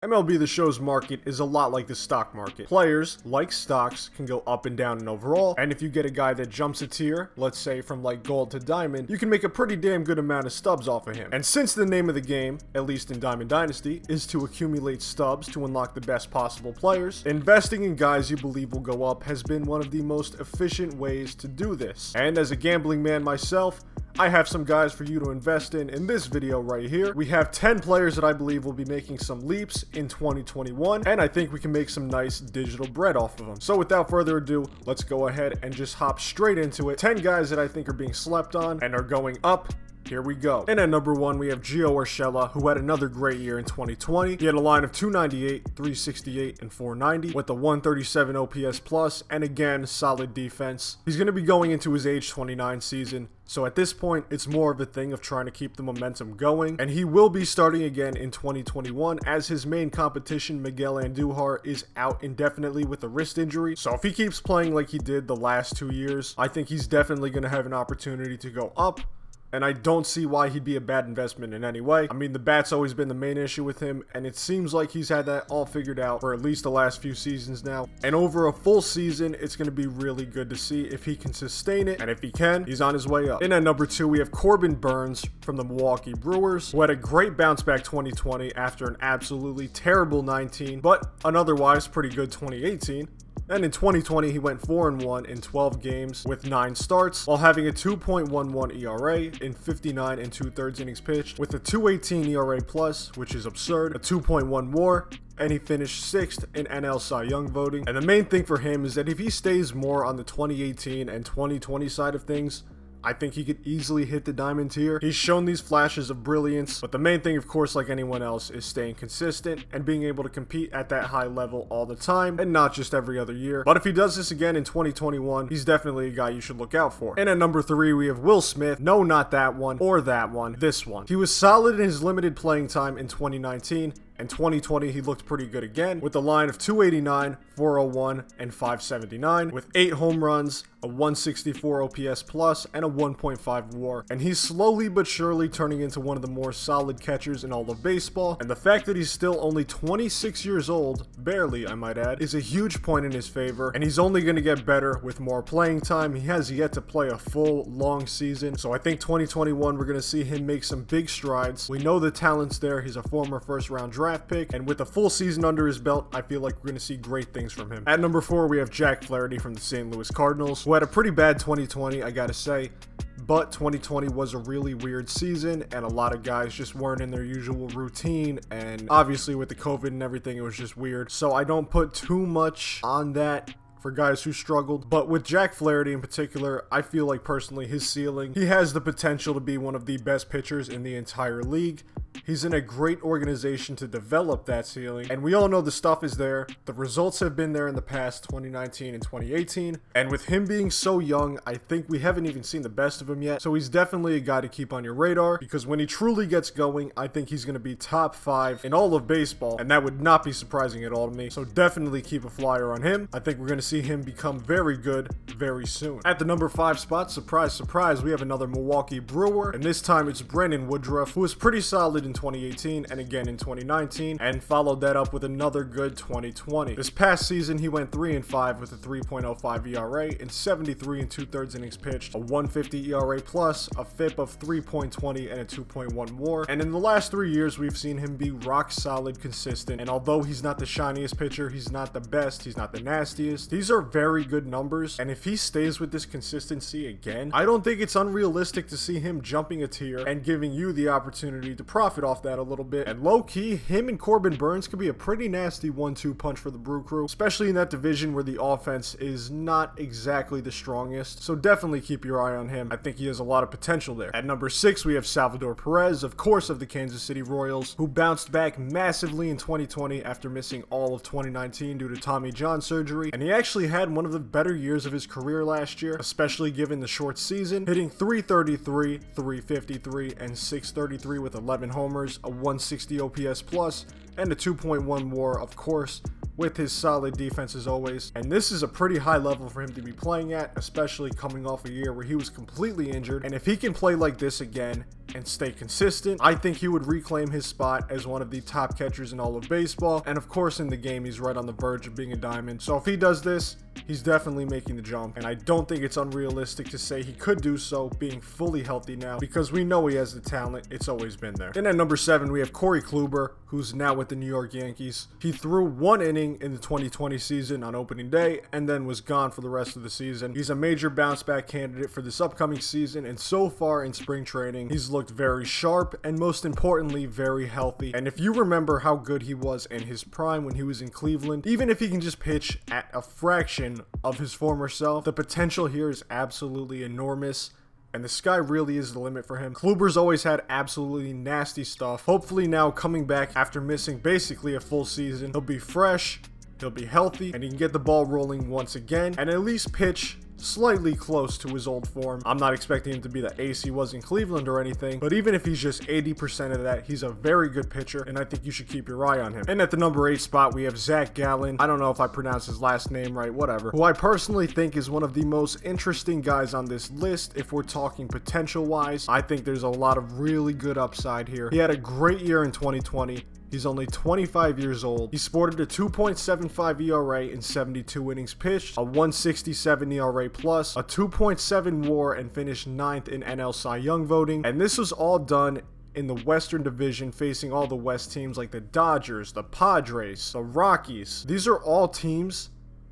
MLB The Show's market is a lot like the stock market. Players, like stocks, can go up and down in overall, and if you get a guy that jumps a tier, let's say from like gold to diamond, you can make a pretty damn good amount of stubs off of him. And since the name of the game, at least in Diamond Dynasty, is to accumulate stubs to unlock the best possible players, investing in guys you believe will go up has been one of the most efficient ways to do this. And as a gambling man myself, I have some guys for you to invest in this video right here. We have 10 players that I believe will be making some leaps in 2021, and I think we can make some nice digital bread off of them. So without further ado, let's go ahead and just hop straight into it. 10 guys that I think are being slept on and are going up. Here we go. And at number 1, we have Gio Urshela, who had another great year in 2020. He had a line of 298, 368, and 490 with a 137 OPS plus, and again, solid defense. He's going to be going into his age 29 season, so at this point, it's more of a thing of trying to keep the momentum going, and he will be starting again in 2021 as his main competition, Miguel Andujar, is out indefinitely with a wrist injury. So if he keeps playing like he did the last 2 years, I think he's definitely going to have an opportunity to go up. And I don't see why he'd be a bad investment in any way. I mean, the bat's always been the main issue with him, and it seems like he's had that all figured out for at least the last few seasons now. And over a full season, it's going to be really good to see if he can sustain it, and if he can, he's on his way up. And at number 2, we have Corbin Burnes from the Milwaukee Brewers, who had a great bounce back 2020 after an absolutely terrible 19, but an otherwise pretty good 2018. And in 2020, he went 4-1 in 12 games with 9 starts, while having a 2.11 ERA in 59 2/3 innings pitched, with a 2.18 ERA plus, which is absurd, a 2.1 WAR, and he finished 6th in NL Cy Young voting. And the main thing for him is that if he stays more on the 2018 and 2020 side of things, I think he could easily hit the diamond tier. He's shown these flashes of brilliance, but the main thing, of course, like anyone else, is staying consistent and being able to compete at that high level all the time and not just every other year. But if he does this again in 2021, he's definitely a guy you should look out for. And at number 3, we have Will Smith. No, not that one or that one, this one. He was solid in his limited playing time in 2019. In 2020, he looked pretty good again with a line of 289, 401, and 579 with 8 home runs, a 164 OPS plus, and a 1.5 WAR. And he's slowly but surely turning into one of the more solid catchers in all of baseball. And the fact that he's still only 26 years old, barely I might add, is a huge point in his favor. And he's only going to get better with more playing time. He has yet to play a full, long season. So I think 2021, we're going to see him make some big strides. We know the talent's there. He's a former first-round draft pick, and with a full season under his belt, I feel like we're going to see great things from him. At number 4, we have Zac Flaherty from the St. Louis Cardinals, who had a pretty bad 2020, I gotta say. But 2020 was a really weird season, and a lot of guys just weren't in their usual routine, and obviously with the COVID and everything, it was just weird. So I don't put too much on that for guys who struggled. But with Zac Flaherty in particular, I feel like personally his ceiling, he has the potential to be one of the best pitchers in the entire league. He's in a great organization to develop that ceiling, and we all know the stuff is there. The results have been there in the past 2019 and 2018, and with him being so young, I think we haven't even seen the best of him yet. So he's definitely a guy to keep on your radar, because when he truly gets going, I think he's going to be top 5 in all of baseball, and that would not be surprising at all to me. So definitely keep a flyer on him. I think we're going to see him become very good very soon. At the number 5 spot, surprise, surprise, we have another Milwaukee Brewer, and this time it's Woodruff, who was pretty solid in 2018 and again in 2019, and followed that up with another good 2020. This past season, he went 3-5 with a 3.05 ERA in 73 2/3 innings pitched, a 150 ERA plus, a FIP of 3.20, and a 2.1 WAR. And in the last 3 years, we've seen him be rock solid, consistent, and although he's not the shiniest pitcher, he's not the best, he's not the nastiest, these are very good numbers, and if he stays with this consistency again, I don't think it's unrealistic to see him jumping a tier and giving you the opportunity to profit off that a little bit. And low-key, him and Corbin Burnes could be a pretty nasty 1-2 punch for the Brew Crew, especially in that division where the offense is not exactly the strongest. So definitely keep your eye on him. I think he has a lot of potential there. At number 6, we have Salvador Perez, of course, of the Kansas City Royals, who bounced back massively in 2020 after missing all of 2019 due to Tommy John surgery, and he actually had one of the better years of his career last year, especially given the short season, hitting 333, 353, and 633 with 11 homers, a 160 OPS plus, and a 2.1 WAR, of course. with his solid defense as always. And this is a pretty high level for him to be playing at, especially coming off a year where he was completely injured. And if he can play like this again and stay consistent, I think he would reclaim his spot as one of the top catchers in all of baseball. And of course, in the game, he's right on the verge of being a diamond. So if he does this, he's definitely making the jump. And I don't think it's unrealistic to say he could do so being fully healthy now, because we know he has the talent. It's always been there. And at number 7, we have Corey Kluber, who's now with the New York Yankees. He threw 1 inning in the 2020 season on opening day and then was gone for the rest of the season. He's a major bounce back candidate for this upcoming season, and so far in spring training, he's looked very sharp and most importantly, very healthy. And if you remember how good he was in his prime when he was in Cleveland, even if he can just pitch at a fraction of his former self, the potential here is absolutely enormous. And the sky really is the limit for him. Kluber's always had absolutely nasty stuff. Hopefully now, coming back after missing basically a full season, he'll be fresh, he'll be healthy, and he can get the ball rolling once again and at least pitch slightly close to his old form. I'm not expecting him to be the ace he was in Cleveland or anything, but even if he's just 80% of that, he's a very good pitcher, and I think you should keep your eye on him. And at the number 8 spot, we have Zac Gallen. I don't know if I pronounced his last name right, whatever, who I personally think is one of the most interesting guys on this list if we're talking potential-wise. I think there's a lot of really good upside here. He had a great year in 2020. He's only 25 years old. He sported a 2.75 ERA in 72 innings pitched, a 1.67 ERA plus, a 2.7 WAR, and finished 9th in NL Cy Young voting. And this was all done in the Western Division, facing all the West teams like the Dodgers, the Padres, the Rockies. These are all teams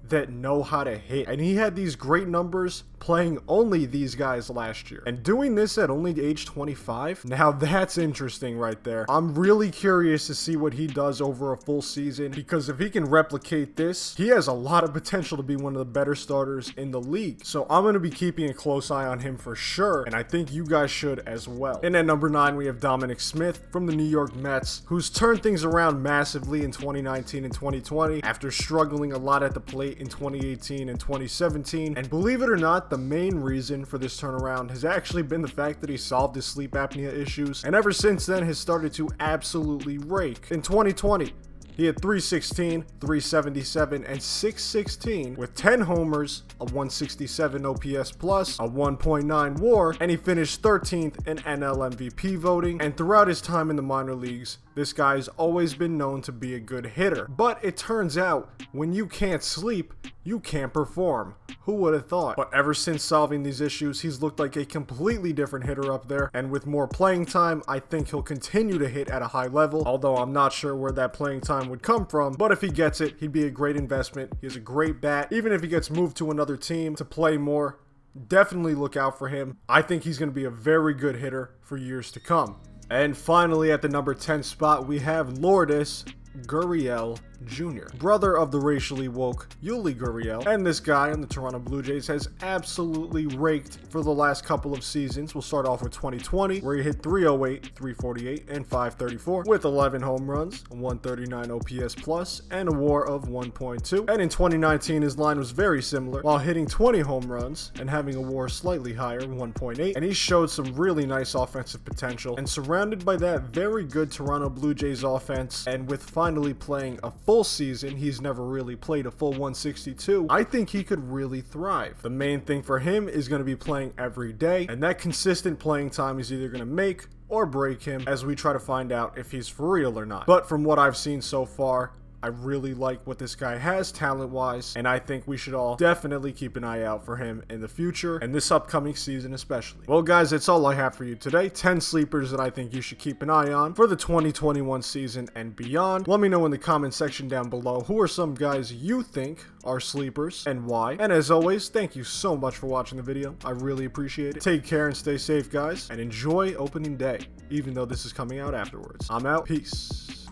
that know how to hit, and he had these great numbers playing only these guys last year, and doing this at only age 25. Now that's interesting right there. I'm really curious to see what he does over a full season, because if he can replicate this, he has a lot of potential to be one of the better starters in the league. So I'm going to be keeping a close eye on him for sure, and I think you guys should as well. And at number 9, we have Dominic Smith from the New York Mets, who's turned things around massively in 2019 and 2020 after struggling a lot at the plate in 2018 and 2017. And believe it or not, the main reason for this turnaround has actually been the fact that he solved his sleep apnea issues, and ever since then has started to absolutely rake. In 2020, he had 316, 377, and 616 with 10 homers, a 167 OPS plus, a 1.9 WAR, and he finished 13th in NL MVP voting. And throughout his time in the minor leagues, this guy's always been known to be a good hitter. But it turns out, when you can't sleep, you can't perform. Who would have thought? But ever since solving these issues, he's looked like a completely different hitter up there. And with more playing time, I think he'll continue to hit at a high level, although I'm not sure where that playing time would come from. But if he gets it, he'd be a great investment. He has a great bat. Even if he gets moved to another team to play more, definitely look out for him. I think he's going to be a very good hitter for years to come. And finally, at the number 10 spot, we have Lourdes Gurriel Jr., brother of the racially woke Yuli Gurriel. And this guy on the Toronto Blue Jays has absolutely raked for the last couple of seasons. We'll start off with 2020, where he hit 308, 348, and 534 with 11 home runs, a 139 OPS plus, and a WAR of 1.2. And in 2019, his line was very similar, while hitting 20 home runs and having a WAR slightly higher, 1.8. And he showed some really nice offensive potential, and surrounded by that very good Toronto Blue Jays offense, and with finally playing a full season, he's never really played a full 162, I think he could really thrive. The main thing for him is going to be playing every day, and that consistent playing time is either going to make or break him, as we try to find out if he's for real or not. But from what I've seen so far, I really like what this guy has talent-wise, and I think we should all definitely keep an eye out for him in the future, and this upcoming season especially. Well guys, that's all I have for you today. 10 sleepers that I think you should keep an eye on for the 2021 season and beyond. Let me know in the comment section down below who are some guys you think are sleepers and why. And as always, thank you so much for watching the video. I really appreciate it. Take care and stay safe, guys, and enjoy opening day, even though this is coming out afterwards. I'm out. Peace.